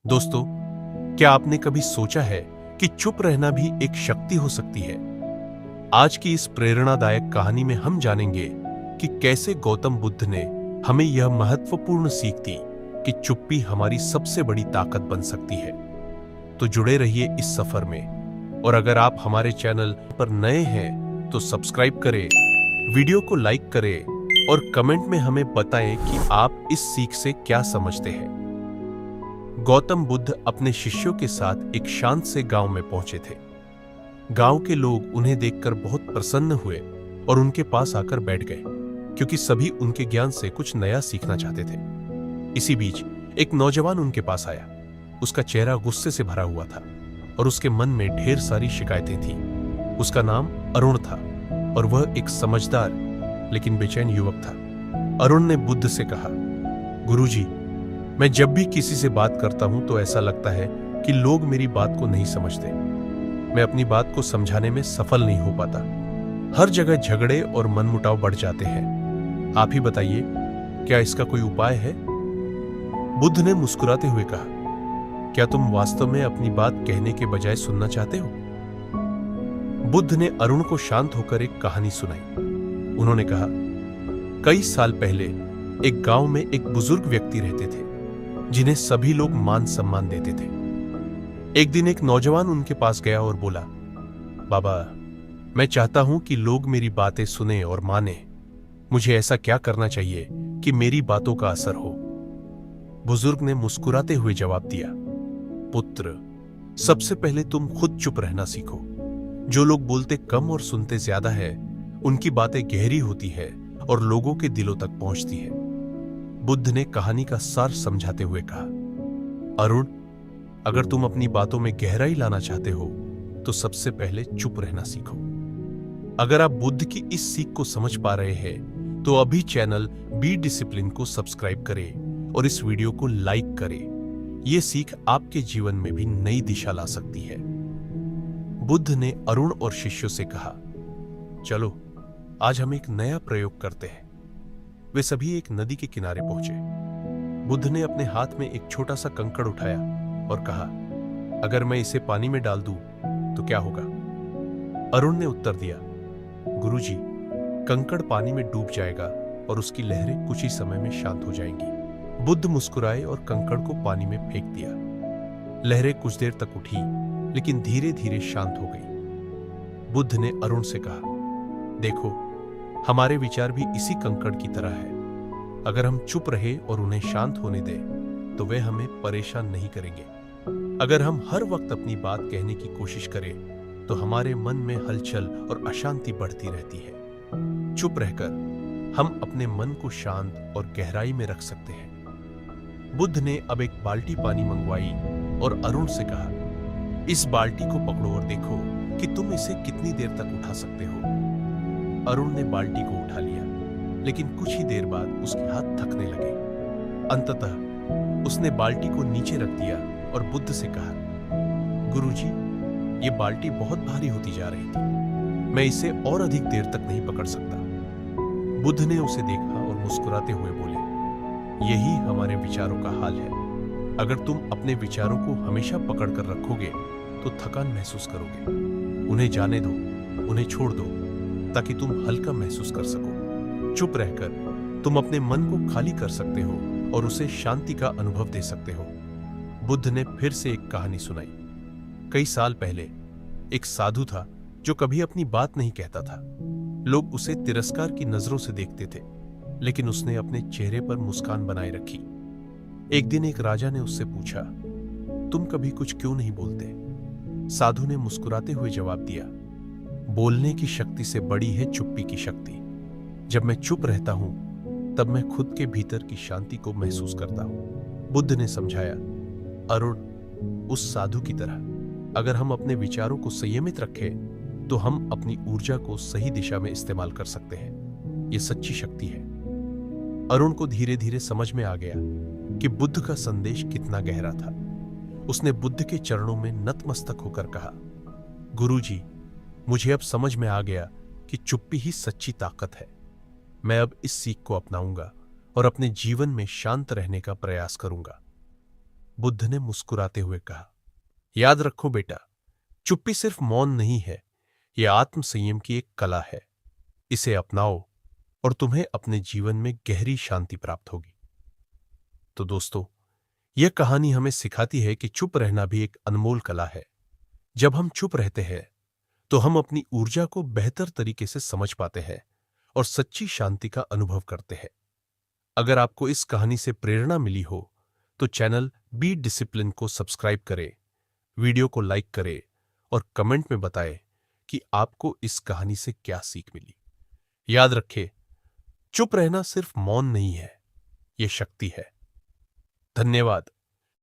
दोस्तों, क्या आपने कभी सोचा है कि चुप रहना भी एक शक्ति हो सकती है? आज की इस प्रेरणादायक कहानी में हम जानेंगे कि कैसे गौतम बुद्ध ने हमें यह महत्वपूर्ण सीख दी कि चुप्पी हमारी सबसे बड़ी ताकत बन सकती है। तो जुड़े रहिए इस सफर में। और अगर आप हमारे चैनल पर नए हैं तो सब्सक्राइब करें, वीडियो को लाइक करें और कमेंट में हमें बताएं कि आप इस सीख से क्या समझते हैं। गौतम बुद्ध अपने शिष्यों के साथ एक शांत से गांव में पहुंचे थे। गांव के लोग उन्हें देखकर बहुत प्रसन्न हुए और उनके पास आकर बैठ गए, क्योंकि सभी उनके ज्ञान से कुछ नया सीखना चाहते थे। इसी बीच एक नौजवान उनके पास आया। उसका चेहरा गुस्से से भरा हुआ था और उसके मन में ढेर सारी शिकायतें थीं। उसका नाम अरुण था और वह एक समझदार लेकिन बेचैन युवक था। अरुण ने बुद्ध से कहा, गुरुजी, मैं जब भी किसी से बात करता हूं तो ऐसा लगता है कि लोग मेरी बात को नहीं समझते। मैं अपनी बात को समझाने में सफल नहीं हो पाता। हर जगह झगड़े और मनमुटाव बढ़ जाते हैं। आप ही बताइए, क्या इसका कोई उपाय है? बुद्ध ने मुस्कुराते हुए कहा, क्या तुम वास्तव में अपनी बात कहने के बजाय सुनना चाहते हो? बुद्ध ने अरुण को शांत होकर एक कहानी सुनाई। उन्होंने कहा, कई साल पहले एक गांव में एक बुजुर्ग व्यक्ति रहते थे जिन्हें सभी लोग मान सम्मान देते थे। एक दिन एक नौजवान उनके पास गया और बोला, बाबा, मैं चाहता हूं कि लोग मेरी बातें सुने और माने। मुझे ऐसा क्या करना चाहिए कि मेरी बातों का असर हो? बुजुर्ग ने मुस्कुराते हुए जवाब दिया, पुत्र, सबसे पहले तुम खुद चुप रहना सीखो। जो लोग बोलते कम और सुनते ज्यादा है, उनकी बातें गहरी होती है और लोगों के दिलों तक पहुंचती है। बुद्ध ने कहानी का सार समझाते हुए कहा, अरुण, अगर तुम अपनी बातों में गहराई लाना चाहते हो तो सबसे पहले चुप रहना सीखो। अगर आप बुद्ध की इस सीख को समझ पा रहे हैं तो अभी चैनल बी डिसिप्लिन को सब्सक्राइब करें और इस वीडियो को लाइक करें। यह सीख आपके जीवन में भी नई दिशा ला सकती है। बुद्ध ने अरुण और शिष्यों से कहा, चलो आज हम एक नया प्रयोग करते हैं। वे सभी एक नदी के किनारे पहुंचे। बुद्ध ने अपने हाथ में एक छोटा सा कंकड़ उठाया और कहा, अगर मैं इसे पानी में डाल दूं तो क्या होगा? अरुण ने उत्तर दिया, गुरुजी, कंकड़ पानी में डूब जाएगा और उसकी लहरें कुछ ही समय में शांत हो जाएंगी। बुद्ध मुस्कुराए और कंकड़ को पानी में फेंक दिया। लहरें कुछ देर तक उठी, लेकिन धीरे धीरे शांत हो गई। बुद्ध ने अरुण से कहा, देखो, हमारे विचार भी इसी कंकड़ की तरह है। अगर हम चुप रहे और उन्हें शांत होने दें तो वे हमें परेशान नहीं करेंगे। अगर हम हर वक्त अपनी बात कहने की कोशिश करें तो हमारे मन में हलचल और अशांति बढ़ती रहती है। चुप रहकर हम अपने मन को शांत और गहराई में रख सकते हैं। बुद्ध ने अब एक बाल्टी पानी मंगवाई और अरुण से कहा, इस बाल्टी को पकड़ो और देखो कि तुम इसे कितनी देर तक उठा सकते हो। अरुण ने बाल्टी को उठा लिया, लेकिन कुछ ही देर बाद उसके हाथ थकने लगे। अंततः उसने बाल्टी को नीचे रख दिया और बुद्ध से कहा, गुरुजी, ये बाल्टी बहुत भारी होती जा रही थी। मैं इसे और अधिक देर तक नहीं पकड़ सकता। बुद्ध ने उसे देखा और मुस्कुराते हुए बोले, यही हमारे विचारों का हाल है। अगर तुम अपने विचारों को हमेशा पकड़ कर रखोगे तो थकान महसूस करोगे। उन्हें जाने दो, उन्हें छोड़ दो, ताकि तुम हल्का महसूस कर सको। चुप रहकर तुम अपने मन को खाली कर सकते हो और उसे शांति का अनुभव दे सकते हो। बुद्ध ने फिर से एक कहानी सुनाई। कई साल पहले एक साधु था जो कभी अपनी बात नहीं कहता था। लोग उसे तिरस्कार की नजरों से देखते थे, लेकिन उसने अपने चेहरे पर मुस्कान बनाए रखी। एक दिन एक राजा ने उससे पूछा, तुम कभी कुछ क्यों नहीं बोलते? साधु ने मुस्कुराते हुए जवाब दिया, बोलने की शक्ति से बड़ी है चुप्पी की शक्ति। जब मैं चुप रहता हूं तब मैं खुद के भीतर की शांति को महसूस करता हूं। बुद्ध ने समझाया, अरुण, उस साधु की तरह अगर हम अपने विचारों को संयमित रखें तो हम अपनी ऊर्जा को सही दिशा में इस्तेमाल कर सकते हैं। यह सच्ची शक्ति है। अरुण को धीरे धीरे समझ में आ गया कि बुद्ध का संदेश कितना गहरा था। उसने बुद्ध के चरणों में नतमस्तक होकर कहा, गुरुजी, मुझे अब समझ में आ गया कि चुप्पी ही सच्ची ताकत है। मैं अब इस सीख को अपनाऊंगा और अपने जीवन में शांत रहने का प्रयास करूंगा। बुद्ध ने मुस्कुराते हुए कहा, याद रखो बेटा, चुप्पी सिर्फ मौन नहीं है, यह आत्म संयम की एक कला है। इसे अपनाओ और तुम्हें अपने जीवन में गहरी शांति प्राप्त होगी। तो दोस्तों, यह कहानी हमें सिखाती है कि चुप रहना भी एक अनमोल कला है। जब हम चुप रहते हैं तो हम अपनी ऊर्जा को बेहतर तरीके से समझ पाते हैं और सच्ची शांति का अनुभव करते हैं। अगर आपको इस कहानी से प्रेरणा मिली हो तो चैनल बी डिसिप्लिन को सब्सक्राइब करें, वीडियो को लाइक करें और कमेंट में बताएं कि आपको इस कहानी से क्या सीख मिली। याद रखें, चुप रहना सिर्फ मौन नहीं है, यह शक्ति है। धन्यवाद।